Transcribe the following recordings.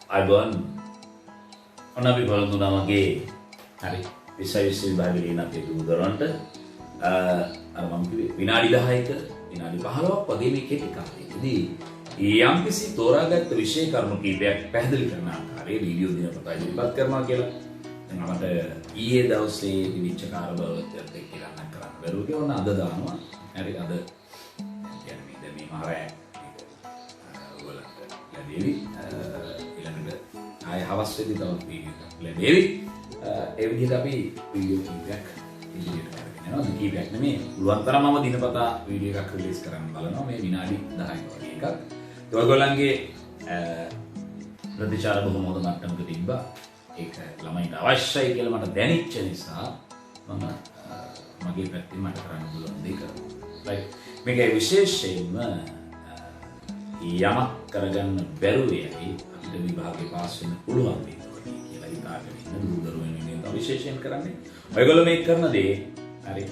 අයිබෝන් ඔන්න අපි බලමුනා මගේ හරි විශේෂ විභාගයේ ඉන්න අපේ දුරන්ට අර මම කිව්වේ විනාඩි 10ක විනාඩි 15ක් වගේ මේ කෙටි කාලයකදී යම්කිසි තෝරාගත් විෂය කරුණු කීපයක් පැහැදිලි කරන ආකාරයේ වීඩියෝ දිනපතා ඉදිරිපත් කරනවා කියලා. දැන් අපට ඊයේ දවසේ තිබිච්ච කාර්යබහුලත්වයත් එක්ක ඉලක්ක කරන්න බැරුව කියලා ඔන්න අද දානවා. හරි අද කියන්නේ මේ මාරය ඔයගොල්ලන්ට ලැබෙවි. ඊළඟට ආය හවස් වෙද්දී තවත් වීඩියෝ ලැබෙවි. ඒ විදිහට අපි වීඩියෝ කීපයක් ඉදිරියට කරගෙන යනවා. මේ කීපයක් නෙමෙයි පුළුවන් තරම් මම දිනපතා වීඩියෝ එකක් රිලීස් කරන්න බලනවා. මේ විනාඩි 10ක වගේ එකක්. ඔයගොල්ලන්ගේ ප්‍රතිචාර බොහොම හොඳ මට්ටමක තිබ්බා. ඒක ළමයින්ට අවශ්‍යයි කියලා මට දැනෙච්ච නිසා මම මගේ පැත්තෙන් මට කරන්න පුළුවන් දේ කරනවා. රයිට්. මේකේ විශේෂයෙන්ම යමක් කරගන්න බැරුව යයි අපිට විභාගේ පාස් වෙන්න පුළුවන් වෙනවා කියලා හිතාගෙන ඉන්න දුරුදරුවෙන් ඉන්නේ තව විශේෂයෙන් කරන්නේ. ඔයගොල්ලෝ මේක කරන දේ හරි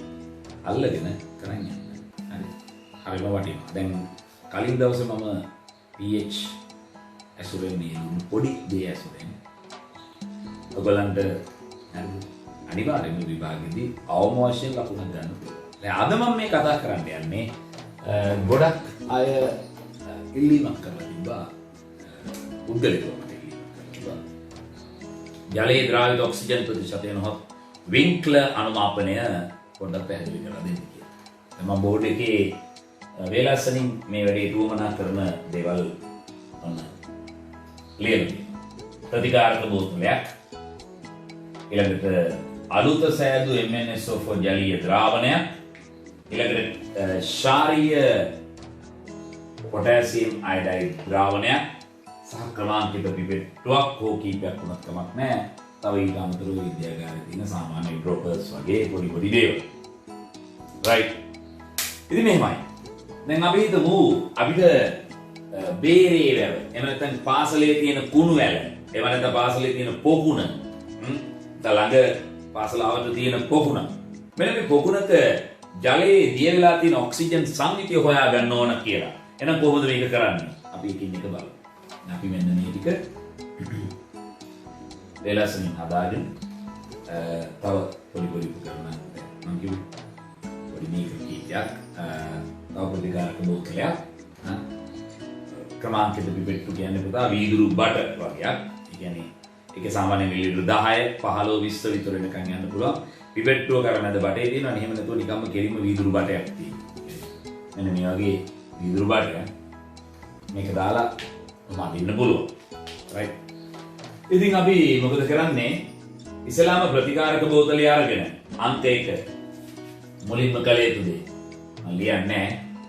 අල්ලගෙන කරන් යන්න. හරි. හරිම වටිනවා. දැන් කලින් දවසේ මම PH ඇසුරෙන් මේ පොඩි දේ ඇසුරෙන් ඔයගොල්ලන්ට අනිවාර්යයෙන්ම විභාගෙදී අවම වශයෙන් ලකුණක් ගන්න පුළුවන්. දැන් අද මම මේ කතා කරන්න යන්නේ ගොඩක් අය ඉල්ලීමක් කරලා තිබ්බා උද්ගලිකව මට ඉල්ලීමක් කරලා ජලයේ ද්‍රාවිත ඔක්සිජන් ප්‍රතිශතය නොහොත් වින්ක්ලර් අනුමාපනය පොඩ්ඩක් පැහැදිලි කරලා දෙන්න කියලා. දැන් මම බෝඩ් එකේ වේලාසනින් මේ වැඩේ තුමනා කරන දේවල් ඔන්න ලියනවා. ප්‍රතිකාරක බෝතලයක් ඊළඟට අලුත සෑදු MnSO4 ජලීය ද්‍රාවණයක් ඊළඟට ශාරීය පොටෑසියම් අයඩයිඩ් ද්‍රාවණයක් සහ ක්‍රමාංකිත පිපෙට්ටුවක් හෝ කීපයක් වුණත් කමක් නැහැ. තව ඊට අමතරව විද්‍යාගාරයේ තියෙන සාමාන්‍ය ඩ්‍රොපර්ස් වගේ පොඩි දේවල්. රයිට්. ඉතින් මෙහෙමයි. දැන් අපි හිතමු අපිට බේරේ වැව එහෙම නැත්නම් පාසලේ තියෙන කුණු වැල එහෙම නැත්නම් පාසලේ තියෙන පොකුණ ළඟ පාසල ආවට තියෙන පොකුණ මෙන්න මේ පොකුණක ජලයේ දිය වෙලා තියෙන ඔක්සිජන් සංයුතිය හොයා ගන්න ඕන කියලා. එහෙනම් කොහොමද මේක කරන්නේ? අපි එකින් එක බලමු. අපි මෙන්න මේ ටික වේලාසනින් හදාගෙන තව පොඩි උපකරණ මම කිව්වේ පොඩි මේක කීයක් තව ප්‍රතිකාරක බෝතලයක් ක්‍රමාංකිත පිපෙට්ටු කියන්නේ පුතා වීදුරු බට වගේක්. ඒ කියන්නේ ඒකේ සාමාන්‍ය මිලිලිටර 10 15 20 විතර වෙනකන් යන්න පුළුවන්. පිපෙට්ටුව කරනද බටේ තියෙනවා. එහෙම නැතුව නිකම්ම කෙලින්ම වීදුරු බටයක් තියෙනවා. මෙන්න මේ වගේ වීදුරු බටයක් මේක දාලා මදින්න පුළුවන්. රයිට්. ඉතින් අපි මොකද කරන්නේ? ඉස්ලාම ප්‍රතිකාරක බෝතලය අරගෙන අංක 1 මුලින්ම කළ යුතු දේ මම ලියන්නේ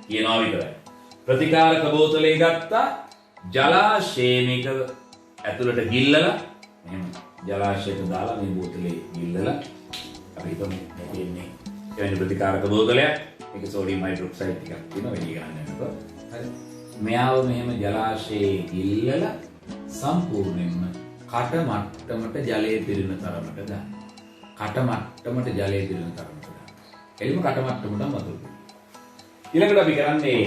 කියනවා විතරයි. ප්‍රතිකාරක බෝතලේ ගත්තා ජලාශයේ මේක ඇතුළට ගිල්ලලා එහෙම ජලාශයට දාලා මේ බෝතලේ ගිල්ලලා අපි හිතමු මේකේ ඉන්නේ එවැනි ප්‍රතිකාරක බෝතලයක්. මේක සෝඩියම් හයිඩ්‍රොක්සයිඩ් ටිකක් තියෙනවා වැඩි ගන්න යනකොට. හරි. මෙයාව මෙහෙම ජලාශයේ ගිල්ලලා සම්පූර්ණයෙන්ම කට මට්ටමට ජලය පිරෙන තරමට දාන්න. කට මට්ටමට ජලය පිරෙන තරමට දාන්න. එළිම කට මට්ටමටම වතුර. ඊළඟට අපි කරන්නේ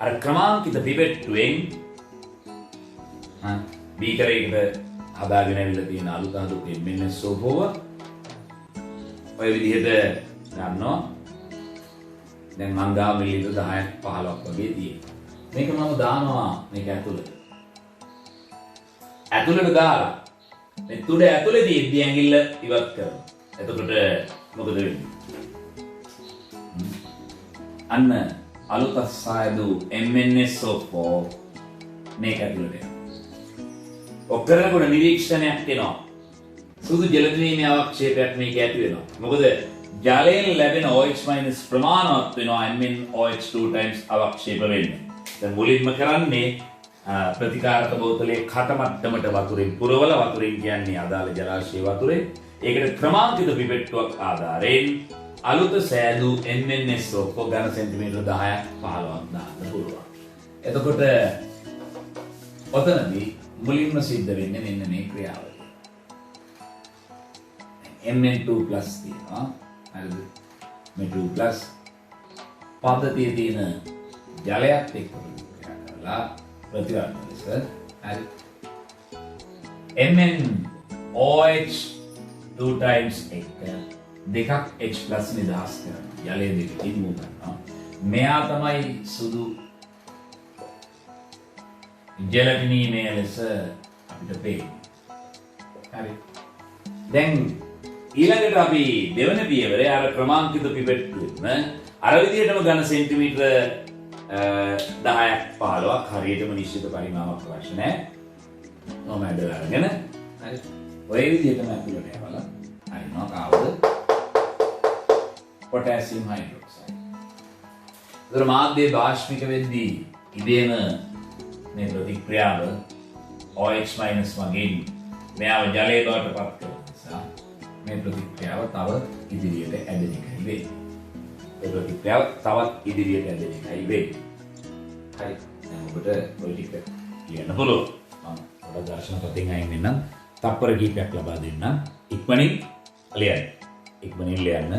අර ක්‍රමාංකිත පිපෙට්ටුවෙන් බීකරයකට හදාගෙන ඇවිල්ලා තියෙන අලුත MnSO4 ඔය විදිහට ගන්නවා. දැන් මං ගාව මිලිලිටර 10ක් 15ක් වගේ තියෙනවා. මේක මම දානවා මේක ඇතුළට. ඇතුළට දාලා මේ තුඩ ඇතුළේදී ඉද්දී ඇඟිල්ල ඉවත් කරනවා. එතකොට මොකද වෙන්නේ? අන්න අලුත සායදු MnSO4 මේක ඇතුළට යනවා. ඔක්කොරකට නිරීක්ෂණයක් වෙනවා. සුදු ජල ද්‍රවීමේ අවක්ෂේපයක් මේක ඇති වෙනවා. මොකද ජලයෙන් ලැබෙන OH- ප්‍රමාණවත් වෙනවා MnOH2 times අවක්ෂේප වෙන්නේ. දැන් මුලින්ම කරන්නේ ප්‍රතිකාරක බෝතලේ කට මට්ටමට වතුරෙන් පුරවලා වතුරෙන් කියන්නේ අදාළ ජලාශයේ වතුරේ ඒකට ක්‍රමාංකිත පිපෙට්ටුවක් ආධාරයෙන් අලුත සෑදු MnSO4 ඝන සෙන්ටිමීටර 10ක් 15ක් දාන්න පුළුවන්. එතකොට ඔතනදී මුලින්ම සිද්ධ වෙන්නේ මෙන්න මේ ක්‍රියාවලිය. Mn2+ තියෙනවා. හරිද? මේ 2+ පද්ධතියේ තියෙන ජලයත් එක්ක ක්‍රියා කරලා ප්‍රතිවර්ධන ලෙස හරි MnOH 2 times 1 දෙකක් H plus නිදහස් කරනවා. ජලයේ දෙකකින් මූ කරනවා. මෙයා තමයි සුදු ජෙලටිනීමේ ලෙස අපිට පේන්නේ. හරි. දැන් ඊළඟට අපි දෙවන පියවරේ අර ක්‍රමාංකිත පිපෙට්ටුවෙම අර විදිහටම ඝන සෙන්ටිමීටර 10ක් 15ක් හරියටම නිශ්චිත පරිමාණයක් අවශ්‍ය නැහැ. නොමැඩල අරගෙන හරි. ඔය විදිහටම ඇතුළට යවලා හරිනවා කාවද? Potassium hydroxide. ඒතර මාධ්‍යයේ බාෂ්පික වෙද්දී ඉබේම මේ ප්‍රතික්‍රියාව OH- මගින් මෙයාව ජලයේ බවට පත් කරන නිසා මේ ප්‍රතික්‍රියාව තව ඉදිරියට ඇදෙන එකයි වෙන්නේ. ඒ ප්‍රතික්‍රියාව තවත් ඉදිරියට ඇදෙන එකයි වෙන්නේ. හරි. දැන් ඔබට ඔය ටික කියන්න පුළුවන්. මම ඔබ දර්ශන පතෙන් අයින් වෙන්නම්. තප්පර කීපයක් ලබා දෙන්නම්. ඉක්මනින් ලියන්න. ඉක්මනින් ලියන්න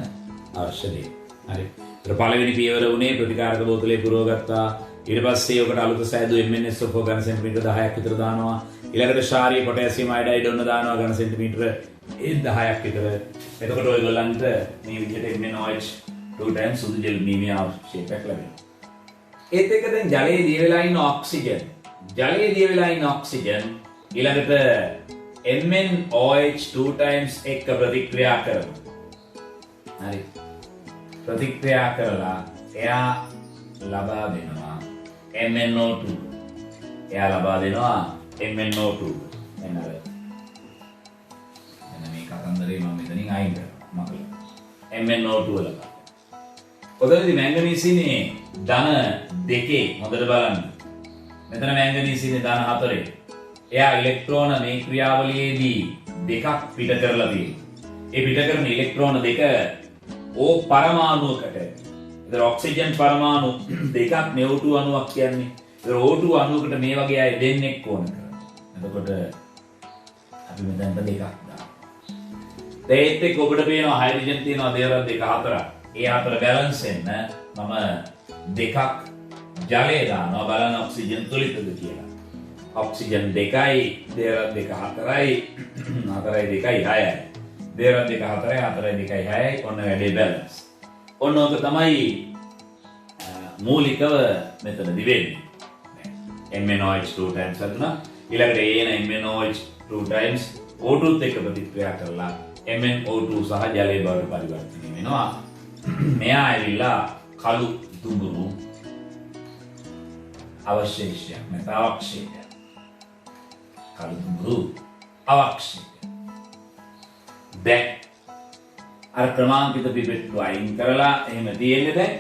අවශ්‍ය දේ. හරි. ඒතර පළවෙනි පියවර උනේ ප්‍රතිකාරක බෝතලේ පුරවගත්තා. ඊට පස්සේ ඔකට අලුත සෑදු MnSO4 ඝන සෙන්ටිමීටර 10ක් විතර දානවා. ඊළඟට ශාරීය පොටෑසියම් අයඩයිඩ් ඔන්න දානවා ඝන සෙන්ටිමීටර 10ක් විතර. එතකොට ඔයගොල්ලන්ට මේ විදිහට MnOH 2 times සුදු ජෙල් නීමිය ෂේප් එකක් ලැබෙනවා. ඒත් එක දැන් ජලයේ දිය වෙලා ඉන්න ඔක්සිජන්. ජලයේ දිය වෙලා ඉන්න ඔක්සිජන් ඊළඟට MnOH 2 times 1 ප්‍රතික්‍රියා කරනවා. හරි. ප්‍රතික්‍රියා කරලා එයා ලබා දෙනවා MnO2. එයා ලබා දෙනවා MnO2. මෙන්න මේ කතන්දරේ මම මෙතනින් අයින් කරනවා. මකල. MnO2 ලබා. ඔතනදී මැංගනීස් ඉන්නේ ධන 2 හොඳට බලන්න. මෙතන මැංගනීස් ඉන්නේ ධන 4. එයා ඉලෙක්ට්‍රෝන මේ ක්‍රියාවලියේදී දෙකක් පිට කරලා තියෙනවා. ඒ පිට කරන ඉලෙක්ට්‍රෝන දෙක O පරමාණුවකට. ඒතර ඔක්සිජන් පරමාණු දෙකක් O2 අණුවක් කියන්නේ. ඒතර O2 අණුවකට මේ වගේ අය දෙන්නෙක් ඕන කරනවා. එතකොට අපි මෙතනට දෙකක් දානවා. ඒත් එක්ක ඔබට පේනවා හයිඩ්‍රජන් තියෙනවා දේවල් දෙක හතරක්. ඒ අතර බැලන්ස් වෙන්න මම දෙකක් ජලයේ දානවා බලන්න ඔක්සිජන් තුලිතද කියලා. ඔක්සිජන් 2යි දේවල් දෙක 4යි 4යි 2යි 6යි. දේවල් දෙක 4යි 4යි 2යි 6යි ඔන්න වැඩේ බැලන්ස්. ඔන්න ඔක තමයි මූලිකව මෙතනදි වෙන්නේ. MnOH 2 times හදුනා. ඊළඟට එන MnOH 2 times O2ත් එක්ක ප්‍රතික්‍රියා කරලා MnO2 සහ ජලයේ බවට පරිවර්තනය වෙනවා. මෙයා ඇවිල්ලා කළු දුඹුරු අවශේෂයක් නැත්නම් අවක්ෂේපයක්. කළු දුඹුරු අවක්ෂේපයක්. දැන් අර ක්‍රමාංකිත පිපෙට්ටු අයින් කරලා එහෙම තියෙන්නේ දැන්.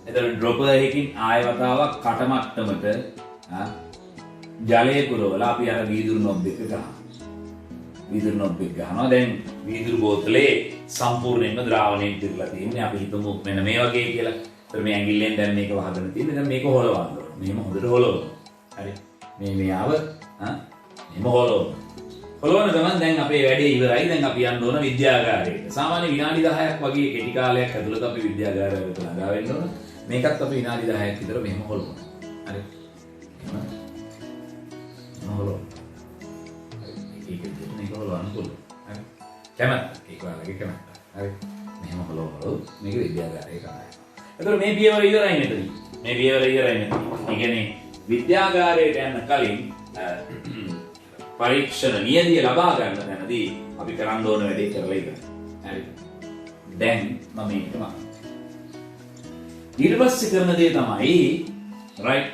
එතකොට ඩ්‍රොපර් එකකින් ආය වතාවක් කට මට්ටමට ජලයේ පුරවලා අපි අර වීදුරු නොබ් එක ගන්නවා. වීදුරු නොබ් එක ගන්නවා. දැන් වීදුරු බෝතලේ සම්පූර්ණයෙන්ම ද්‍රාවණයෙන් පිරලා තියෙන්නේ. අපි හිතමු මෙන්න මේ වගේ කියලා. ඒතර මේ ඇඟිල්ලෙන් දැන් මේක වහගෙන තියෙන්නේ. දැන් මේක හොලවන්න ඕනේ. මෙහෙම හොඳට හොලවනවා. හරි. මෙයාව මෙහෙම හොලවනවා. හොලවන ගමන් දැන් අපේ වැඩේ ඉවරයි. දැන් අපි යන්න ඕන විද්‍යාගාරයට. සාමාන්‍ය විනාඩි 10ක් වගේ කෙටි කාලයක් ඇතුළත අපි විද්‍යාගාරයට ළඟා වෙන්න ඕන. මේකත් අපි විනාඩි 10ක් විතර මෙහෙම හොලවනවා. හරි. හොලවනවා. ඒක විදිහට මේක හොලවන්න පුළුවන්. හරි. කැමැත්ත. ඒක වගේ කැමැත්ත. හරි. මෙහෙම හොලවනවා. මේක විද්‍යාගාරයේ කරනවා. එතකොට මේ පියවර ඉවරයි මෙතන. මේ පියවර ඉවරයි මෙතන. ඒ කියන්නේ විද්‍යාගාරයට යන්න කලින් පරීක්ෂණ නියදිය ලබා ගන්න තැනදී අපි කරන්න ඕන වැඩේ කරලා ඉවරයි. හරි. දැන් මම මේක මම ඊට පස්සේ කරන දේ තමයි රයිට්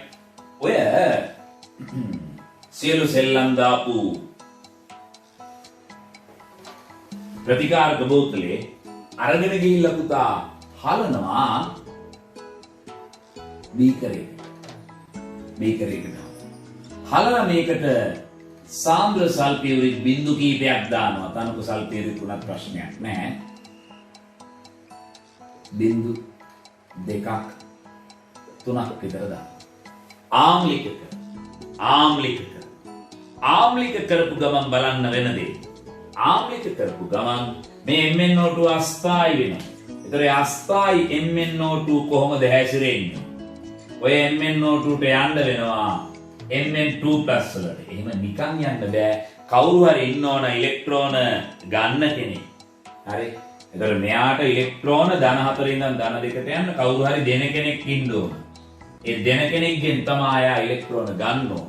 ඔය සියලු සෙල්ලම් දාපු ප්‍රතිකාරක බෝතලේ අරගෙන ගිහිල්ලා පුතා හලනවා බීකරේකට. හලලා මේකට සාන්ද්‍ර සල්ෆියුරික් බිංදු කීපයක් දානවා. තනක සල්ෆියුරික් උනත් ප්‍රශ්නයක් නැහැ. බිංදු 2ක් 3ක් විතර දානවා. ආම්ලික කරපු ගමන් බලන්න වෙන දේ. ආම්ලික කරපු ගමන් මේ MnO2 අස්ථායි වෙනවා. ඒතර අස්ථායි MnO2 කොහොමද හැසිරෙන්නේ? ඔය MnO2ට යන්න වෙනවා Mn2+ වලට. එහෙම නිකන් යන්න බෑ. කවුරු හරි ඉන්න ඕන ඉලෙක්ට්‍රෝන ගන්න කෙනෙක්. හරි. එතකොට මෙයාට ඉලෙක්ට්‍රෝන ධන 4 ඉඳන් ධන 2ට යන්න කවුරු හරි දෙන කෙනෙක් ඉන්න ඕන. ඒ දෙන කෙනෙක්ගෙන් තමයි ආයා ඉලෙක්ට්‍රෝන ගන්න ඕන.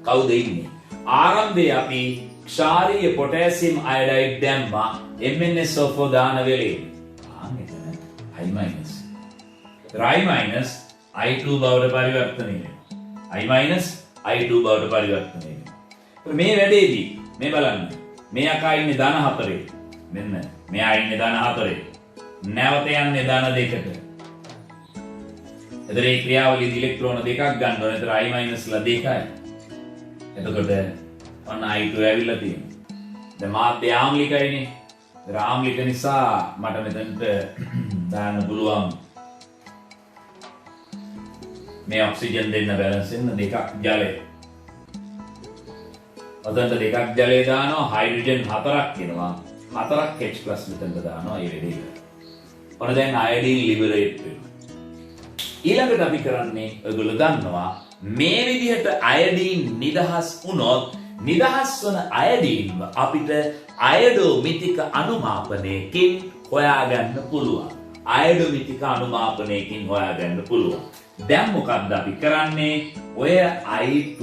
කවුද ඉන්නේ? ආරම්භයේ අපි ක්ෂාරීය පොටෑසියම් අයඩයිඩ් දැම්මා MnSO4 දාන වෙලේ. I minus. I minus I2 බවට පරිවර්තනය වෙනවා. I minus I2 බවට පරිවර්තනය වෙනවා. මේ වැඩේදී මේ බලන්න. මේ අකා ඉන්නේ ධන 4. මෙන්න මෙයා ඉන්නේ ධන 4. නැවත යන්නේ ධන 2ට. එතන මේ ක්‍රියාවලියේදී ඉලෙක්ට්‍රෝන දෙකක් ගන්න ඕනේ. එතන I minus ලා 2යි. එතකොට ඔන්න I2 ඇවිල්ලා තියෙනවා. දැන් මාධ්‍ය ආම්ලිකයිනේ. ආම්ලික නිසා මට මෙතනට දාන්න පුළුවන් මේ ඔක්සිජන් දෙන්න බැලන්ස් වෙන දෙකක් ජලය. ඔතනට දෙකක් ජලය දානවා හයිඩ්‍රජන් 4ක් එනවා. 4ක් H+ මෙතනට දානවා ඒ වෙලේ. ඔන්න දැන් අයඩින් ලිබරේට් වෙනවා. ඊළඟට අපි කරන්නේ ඔයගොල්ලෝ දන්නවා මේ විදිහට අයඩින් නිදහස් වුණොත් නිදහස් වන අයඩින්ව අපිට අයඩෝමිතික අනුමාපනයකින් හොයාගන්න පුළුවන්. අයඩෝමිතික අනුමාපනයකින් හොයාගන්න පුළුවන්. දැන් මොකක්ද අපි කරන්නේ? ඔය I2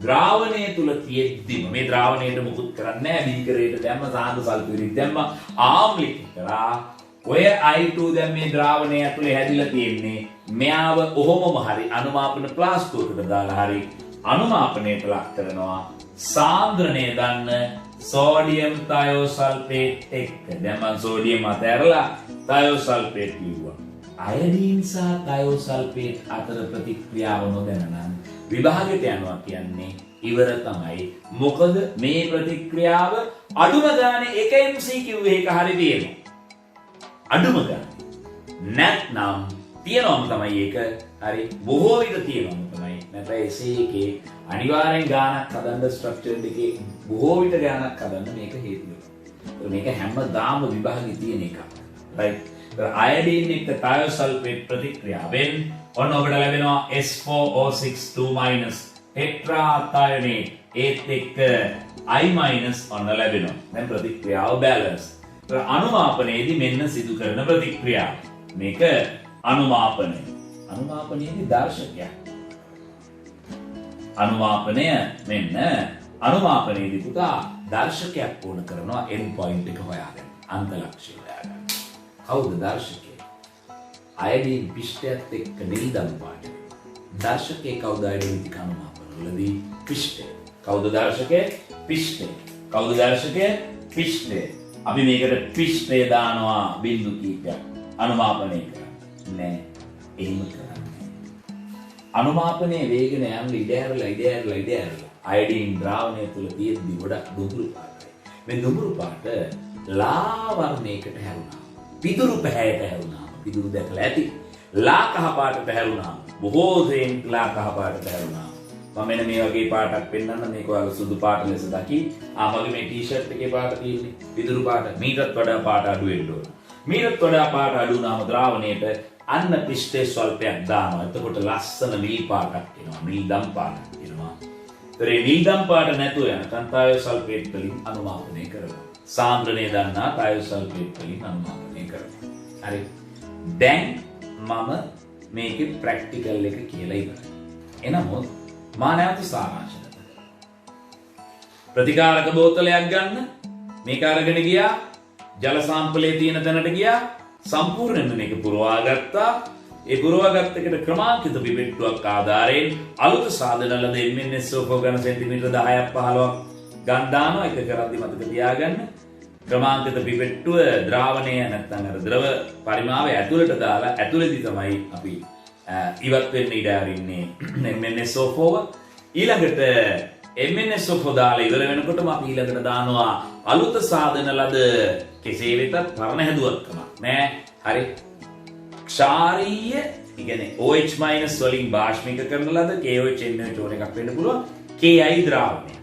ද්‍රාවණය තුල තියෙද්දිම මේ ද්‍රාවණයට මුකුත් කරන්නේ නැහැ. බීකරේට දැම්ම සාන්ද්‍ර සල්ෆියුරික් දැම්ම ආම්ලික කරා. ඔය I2 දැන් මේ ද්‍රාවණය ඇතුලේ හැදිලා තියෙන්නේ. මෙයාව ඔහොමම හරි අනුමාපන ප්ලාස්ටිකුවකට දාලා හරි අනුමාපනයට ලක් කරනවා. සාන්ද්‍රණය ගන්න සෝඩියම් තයෝසල්ෆේට් එක්ක. දැන් මම සෝඩියම් අතහැරලා තයෝසල්ෆේට් කිව්වා. අයඩින් සහ තයෝසල්ෆේට් අතර ප්‍රතික්‍රියාව නොදැන නම් විභාගයට යනවා කියන්නේ ඉවර තමයි. මොකද මේ ප්‍රතික්‍රියාව අඩුම ගානේ 1 MCQ එක හරි තියෙනවා. අඩුම ගානේ. නැත්නම් තියෙනවම තමයි ඒක. හරි බොහෝ විට තියෙනවම තමයි. නැත්නම් එසේ එකේ අනිවාර්යෙන් ගානක් හදන්න ස්ට්‍රක්චර් එකේ බොහෝ විට ගානක් හදන්න මේක හේතු වෙනවා. මේක හැමදාම විභාගෙ තියෙන එකක්. රයිට්. අයඩින් එක්ක තයෝසල්ෆේට් ප්‍රතික්‍රියාවෙන් ඔන්න ඔබට ලැබෙනවා S4O6 ටෙට්‍රාථයොනේට් ඒත් එක්ක I- ඔන්න ලැබෙනවා. දැන් ප්‍රතික්‍රියාව බැලන්ස්. අනුමාපනයේදී මෙන්න සිදු කරන ප්‍රතික්‍රියාව. මේක අනුමාපනය. අනුමාපනයේදී දර්ශකයක්. අනුමාපනය මෙන්න අනුමාපනයේදී පුතා දර්ශකයක් ඕන කරනවා end point එක හොයාගන්න. අන්ත ලක්ෂ්‍ය හොයාගන්න. කවුද දර්ශකය? අයඩින් පිෂ්ඨයත් එක්ක නිල්දම් පාට. දර්ශකයේ කවුද අයඩින් අනුමාපනවලදී පිෂ්ඨය. කවුද දර්ශකයේ? පිෂ්ඨය. කවුද දර්ශකයේ? පිෂ්ඨය. අපි මේකට පිෂ්ඨය දානවා බිංදු කීපයක් අනුමාපනය කරන්න. නෑ එහෙම කරන්නේ. අනුමාපනයේ වේගන යන්න ඉඩ ඇරලා අයඩින් ද්‍රාවණය තුල තියෙද්දි ගොඩක් දුඹුරු පාටයි. මේ දුඹුරු පාට ලා වර්ණයකට හැරුණා. පිදුරු පැහැයට හැරුණා. පිදුරු දැකලා ඇති. ලා කහ පාටට හැරුණා. බොහෝ සෙයින් ලා කහ පාටට හැරුණා. මම මෙන්න මේ වගේ පාටක් පෙන්නන්න මේක ඔයාලා සුදු පාට ලෙස දකි. මගේ මේ ටී-ෂර්ට් එකේ පාට තියෙන්නේ පිදුරු පාට. මීටත් වඩා පාට අඩු වෙන්න ඕන. මීටත් වඩා පාට අඩු වුණාම ද්‍රාවණයට අන්න පිෂ්ඨේ ස්වල්පයක් දානවා. එතකොට ලස්සන නිල් පාටක් එනවා. නිල්දම් පාටක් එනවා. ඒ නිල්දම් පාට නැතුව යන තයෝසල්ෆේට් වලින් අනුමාපනය කරනවා. සාන්ද්‍රණය දන්නා තයෝසල්ෆේට් වලින් අනුමාපනය කරනවා. හරි. දැන් මම මේකේ ප්‍රැක්ටිකල් එක කියලා ඉවරයි. එනමුත් මා නැවත සාරාංශය ප්‍රතිකාරක බෝතලයක් ගන්න මේක අරගෙන ගියා ජල සාම්පලයේ තියෙන තැනට ගියා සම්පූර්ණයෙන්ම මේක පුරවා ගත්තා. ඒ පුරවාගත් එකට ක්‍රමාංකිත පිපෙට්ටුවක් ආධාරයෙන් අලුත සාධන ලද MnSO4 ඝන සෙන්ටිමීටර 10ක් 15ක් ගන්න දානවා. එක කරද්දි මතක තියාගන්න ක්‍රමාංකිත පිපෙට්ටුව ද්‍රාවණය නැත්නම් අර ද්‍රව පරිමාව ඇතුළට දාලා ඇතුළේදී තමයි අපි ඉවත් වෙන්න ඉඩ අරින්නේ MnSO4. ඊළඟට MnSO4 දාලා ඉවර වෙනකොටම අපි ඊළඟට දානවා අලුත සාධන ලද කෙසේ වෙතත් පරණ හැදුවක් කමක් නෑ. හරි. ක්ෂාරීය කියන්නේ OH- වලින් භාෂ්මික කරන ලද KOH NH ඕන එකක් වෙන්න පුළුවන් KI ද්‍රාවණය.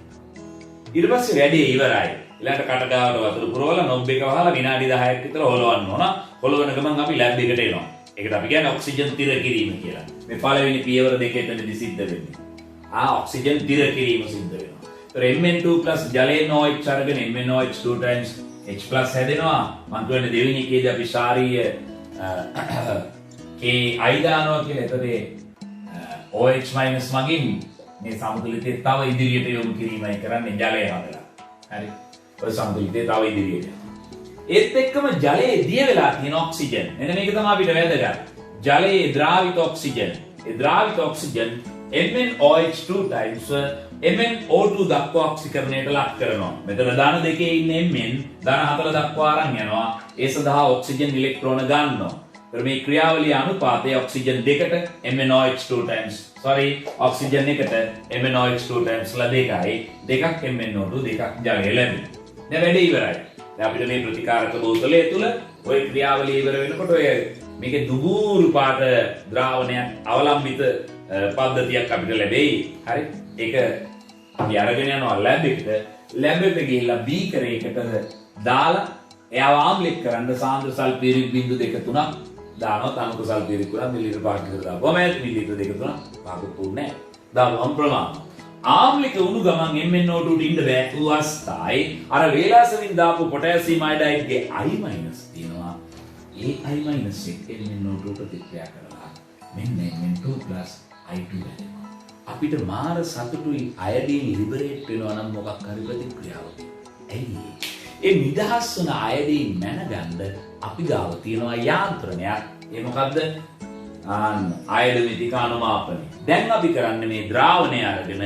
ඊට පස්සේ වැඩේ ඉවරයි. ඊළඟට කටගාවට වතුර පුරවලා නොබ් එක වහලා විනාඩි 10ක් විතර හොලවන්න ඕන. හොලවන ගමන් අපි ලැබ් එකට එනවා. ඒකට අපි කියන්නේ ඔක්සිජන් තිර කිරීම කියලා. මේ පළවෙනි පියවර දෙක එතනදී සිද්ධ වෙන්නේ. ඔක්සිජන් තිර කිරීම සිද්ධ වෙනවා. Mn2 plus ජලයෙන් OH අරගෙන MnOH 2 times H plus හැදෙනවා. මම කියන්නේ දෙවෙනි එකේදී අපි ශාරීය Ki දානවා කියලා. එතකොට OH minus මගින් මේ සමතුලිතය තව ඉදිරියට යොමු කිරීමයි කරන්නේ ජලය හදලා. හරි. ඔය සමතුලිතය තව ඉදිරියට. ඒත් එක්කම ජලයේ දිය වෙලා තියෙන ඔක්සිජන්. මෙන්න මේක තමයි අපිට වැදගත්. ජලයේ ද්‍රාවිත ඔක්සිජන්. ඒ ද්‍රාවිත ඔක්සිජන් MnOH 2 times MnO2 දක්වා ඔක්සිකරණයට ලක් කරනවා. මෙතන ධන දෙකේ ඉන්න Mn ධන 4 දක්වා අරන් යනවා. ඒ සඳහා ඔක්සිජන් ඉලෙක්ට්‍රෝන ගන්නවා. මේ ක්‍රියාවලිය අනුපාතය ඔක්සිජන් දෙකට MnOH 2 times ඔක්සිජන් එකට MnOH 2 times ලා දෙකක් MnO2 දෙකක් ජලය ලැබෙනවා. දැන් වැඩේ ඉවරයි. දැන් අපිට මේ ප්‍රතිකාරක බෝතලය තුල ওই ක්‍රියාවලිය ඉවර වෙනකොට ඔය මේකේ දුබූරු පාට ද්‍රාවණයක් අවලම්බිත පද්ධතියක් අපිට ලැබෙයි. හරි. ඒක අපි අරගෙන යනවා ලැබ් එකට. ලැබ් එකට ගිහිල්ලා බීකරයකට දාලා එයාව ආම්ලික කරන්න සාන්ද්‍ර සල්ෆියුරික් බිඳු 2 3ක් දානවා. තනක සල්ෆියුරික් වල මිලිලීටර් 5ක් විතර දාපුවම මිලිලීටර් 2 3ක් පාගු පුන්නේ. දාපුවම ප්‍රමාණ. ආම්ලික වුණු ගමන් MnO2 ට ඉන්න බෑ. උවස්ථායි අර වේලාසෙන් දාපු පොටෑසියම් අයඩයිඩ්ගේ I- තියෙනවා. ඒ I- එක MnO2 ප්‍රතික්‍රියා කරලා මෙන්න Mn2 I2 වෙනවා. අපිට මාර සතුටුයි අයඩීන් ලිබරේට් වෙනවා නම් මොකක් හරි ප්‍රතික්‍රියාවක්. ඇයි? ඒ නිදහස් වන අයඩීන් මැනගන්න අපි ගාව තියෙනවා යාන්ත්‍රණයක්. ඒ මොකද්ද? අයඩමිතික අනුමාපනය. දැන් අපි කරන්නේ මේ ද්‍රාවණය අරගෙන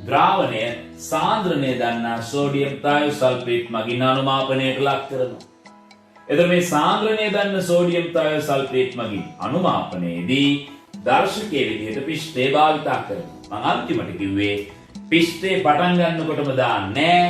ද්‍රාවණය සාන්ද්‍රණය දන්නා සෝඩියම් තයෝසල්ෆේට් මගින් අනුමාපනයට ලක් කරනවා. එතකොට මේ සාන්ද්‍රණය දන්න සෝඩියම් තයෝසල්ෆේට් මගින් අනුමාපනයේදී දර්ශකයේ විදිහට පිෂ්ඨය භාවිතා කරනවා. මම අන්තිමට කිව්වේ පිෂ්ඨේ පටන් ගන්නකොටම දාන්නේ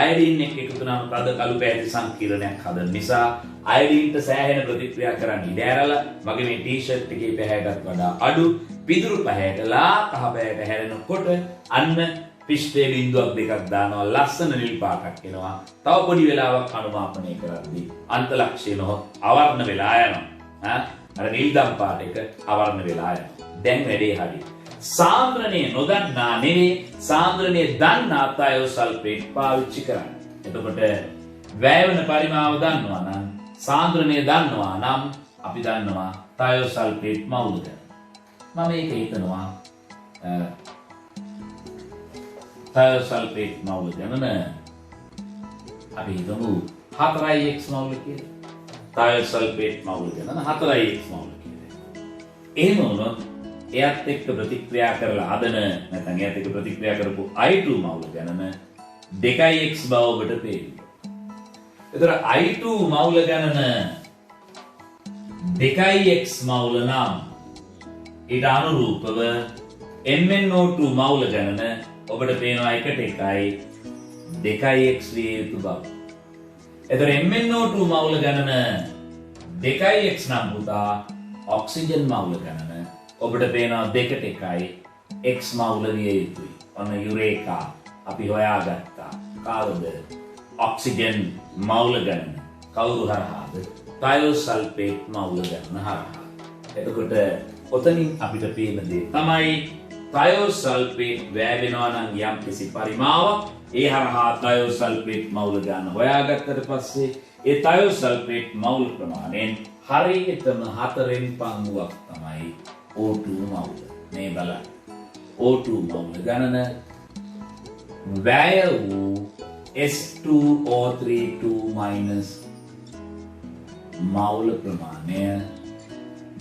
අයඩීන් එක්ක එකතු වෙනාම තද කළු පැහැති සංකීර්ණයක් හදන නිසා අයඩීන්ට සෑහෙන ප්‍රතික්‍රියා කරන්න ඉඩ ඇරලා මගේ මේ ටී-ෂර්ට් එකේ පැහැයටත් වඩා අඩු පිදුරු පැහැයටලා කහ පැහැයට හැරෙනකොට අන්න පිෂ්ඨයේ බිඳුවක් දෙකක් දානවා ලස්සන නිල් පාටක් එනවා. තව පොඩි වෙලාවක් අනුමාපනය කරද්දී අන්තලක්ෂණ අවර්ණ වෙලා යනවා. අර නිල්දම් පාට එක අවර්ණ වෙලා යනවා. දැන් වැඩේ හරියි. සාන්ද්‍රණය නොදන්නා නෙවෙයි සාන්ද්‍රණය දන්නා තයෝසල්ෆේට් පාවිච්චි කරන්න. එතකොට වැයවන පරිමාව දන්නවා නම් සාන්ද්‍රණය දන්නවා නම් අපි දන්නවා තයෝසල්ෆේට් මවුල ගැන. මම මේක හිතනවා තයෝසල්ෆේට් මවුල ගැන අපි හිතමු 4x මවුල කියලා. තයෝසල්ෆේට් මවුල ගැන 4x මවුල කියලා. එහෙම වුණොත් එයත් එක්ක ප්‍රතික්‍රියා කරලා හදන නැත්නම් එයත් එක්ක ප්‍රතික්‍රියා කරපු I2 මවුල ගණන 2x බව ඔබට පේනවා. ඒතර I2 මවුල ගණන 2x මවුල නම් ඊට අනුරූපව MnO2 මවුල ගණන ඔබට පේනවා 2x විය යුතු බව. ඒතර MnO2 මවුල ගණන 2x නම් පුතා ඔක්සිජන් මවුල ගණන ඔබට පේනවා 2ට 1යි x මවුල විය යුතුයි. ඔන්න යුරේකා අපි හොයාගත්තා. කාවද? ඔක්සිජන් මවුල ගණන. කවුරු හරහාද? තයෝසල්ෆේට් මවුල ගණන හරහා. එතකොට ඔතනින් අපිට පේන දේ තමයි තයෝසල්ෆේට් වැවෙනවා නම් යම්කිසි පරිමාවක් ඒ හරහා තයෝසල්ෆේට් මවුල ගණන හොයාගත්තට පස්සේ ඒ තයෝසල්ෆේට් මවුල් ප්‍රමාණයෙන් හරියටම 4න් පංගුවක් තමයි O2 මවුල. මේ බලන්න. O2 මවුල ගණන වැය වූ S2O32 minus මවුල ප්‍රමාණය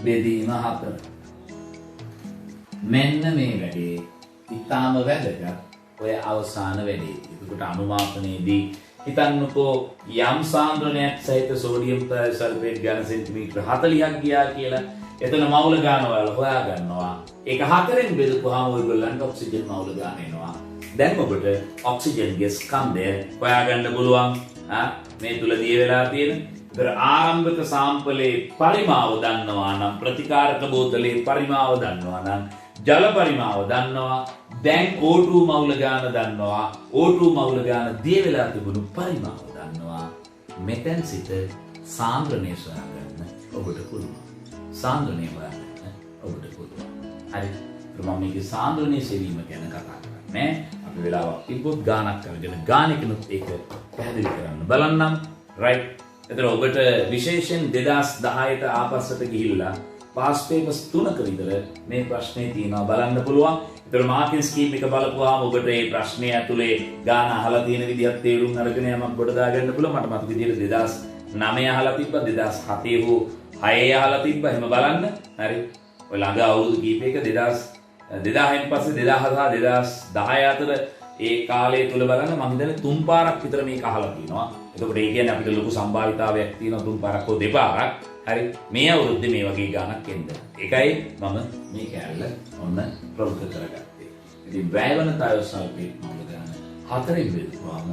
බෙදීම 4. මෙන්න මේ වැඩේ ඉතාම වැදගත් ඔය අවසාන වැඩේ. ඒකට අනුමාපනයේදී හිතන්නකෝ යම් සාන්ද්‍රණයක් සහිත සෝඩියම් තයෝසල්ෆේට් ඝන සෙන්ටිමීටර 40ක් ගියා කියලා. එතන මවුල ගාන වල හොයා ගන්නවා. ඒක 4න් බෙදපුවාම ඔයගොල්ලන්ට ඔක්සිජන් මවුල ගාන එනවා. දැන් ඔබට ඔක්සිජන්ගේ ස්කන්ධය හොයා ගන්න පුළුවන්. මේ තුල දිය වෙලා තියෙන. ඒතර ආරම්භක සාම්පලේ පරිමාව දන්නවා නම් ප්‍රතිකාරක බෝතලේ පරිමාව දන්නවා නම් ජල පරිමාව දන්නවා. දැන් O2 මවුල ගාන දන්නවා. O2 මවුල ගාන දිය වෙලා තිබුණු පරිමාව දන්නවා. මෙතෙන් සිට සාන්ද්‍රණය සොයාගන්න ඔබට පුළුවන්. සාන්ද්‍රණය හොයාගන්න ඔබට පුළුවන්. හරි. මම මේකේ සාන්ද්‍රණය සෙවීම ගැන කතා කරන්නේ. අපි වෙලාවක් තිබ්බොත් ගානක් අරගෙන ගානකිනුත් ඒක පැහැදිලි කරන්න බලන්නම්. රයිට්. එතන ඔබට විශේෂයෙන් 2010ට ආපස්සට ගිහිල්ලා පාස් පේපර්ස් 3ක විතර මේ ප්‍රශ්නේ තියෙනවා බලන්න පුළුවන්. ඒතර මාකින් ස්කීම් එක බලපුවාම ඔබට මේ ප්‍රශ්නේ ඇතුලේ ගාන අහලා තියෙන විදිහත් තේරුම් අරගෙන යමක් ගොඩ දාගන්න පුළුවන්. මට මතක විදිහට 2009 අහලා තිබ්බා, 2007 හෝ 6 අහලා තිබ්බා. එහෙම බලන්න. හරි. ඔය ළඟ අවුරුදු කීපයක 2000න් පස්සේ 2000 සහ 2010 අතර ඒ කාලය තුල බලන්න මම හිතන්නේ 3 පාරක් විතර මේක අහලා තියෙනවා. එතකොට ඒ කියන්නේ අපිට ලොකු සම්භාවිතාවයක් තියෙනවා 3 පාරක් හෝ 2 පාරක්. හරි. මේ අවුරුද්දේ මේ වගේ ගානක් එන්න. ඒකයි මම මේ කැලල ඔන්න ප්‍රමුඛ කරගත්තේ. ඉතින් වැයවනතාවය සල්පේට් මූල ගාන 4 බෙදුවාම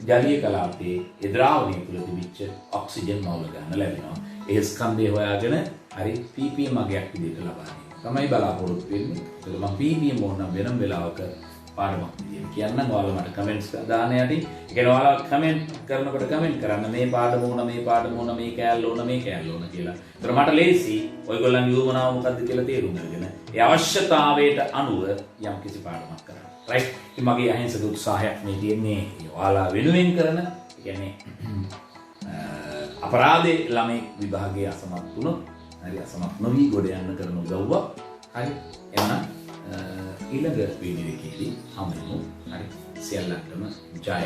ජලීය කලාපයේ එද්‍රාවණය තුළ තිබිච්ච ඔක්සිජන් මූල ගාන ලැබෙනවා. ඒ ස්කන්ධය හොයාගෙන හරි ppm අගයක් විදිහට ලබා දෙනවා. තමයි බලාපොරොත්තු වෙන්නේ. ඒක මම ppm ඕන වෙනම වෙලාවක පාඩමක් විදිහට කියන්නම්. ඔයාලා මට කමෙන්ට්ස් දාන්න යටි. ඒ කියන්නේ ඔයාලා කමෙන්ට් කරනකොට කමෙන්ට් කරන්න මේ පාඩම ඕන, මේ පාඩම ඕන, මේ කෑල්ල ඕන, මේ කෑල්ල ඕන කියලා. ඒතර මට ලේසි ඔයගොල්ලන්ගේ යොමුනාව මොකද්ද කියලා තේරුම් අරගෙන ඒ අවශ්‍යතාවයට අනුව යම් කිසි පාඩමක් කරන්න. රයිට්. ඉතින් මගේ අහිංසක උත්සාහයක් මේ තියෙන්නේ ඔයාලා වෙනුවෙන් කරන. ඒ කියන්නේ අපරාධේ ළමයි විභාගයේ අසමත් වුණොත් හරි අසමත් නොවි ගොඩ යන්න කරන උදව්වක්. හරි. එවනම් ඊළඟ වීඩියෝ එකේදී හමුවෙමු. හරි. සියල්ලටම ජය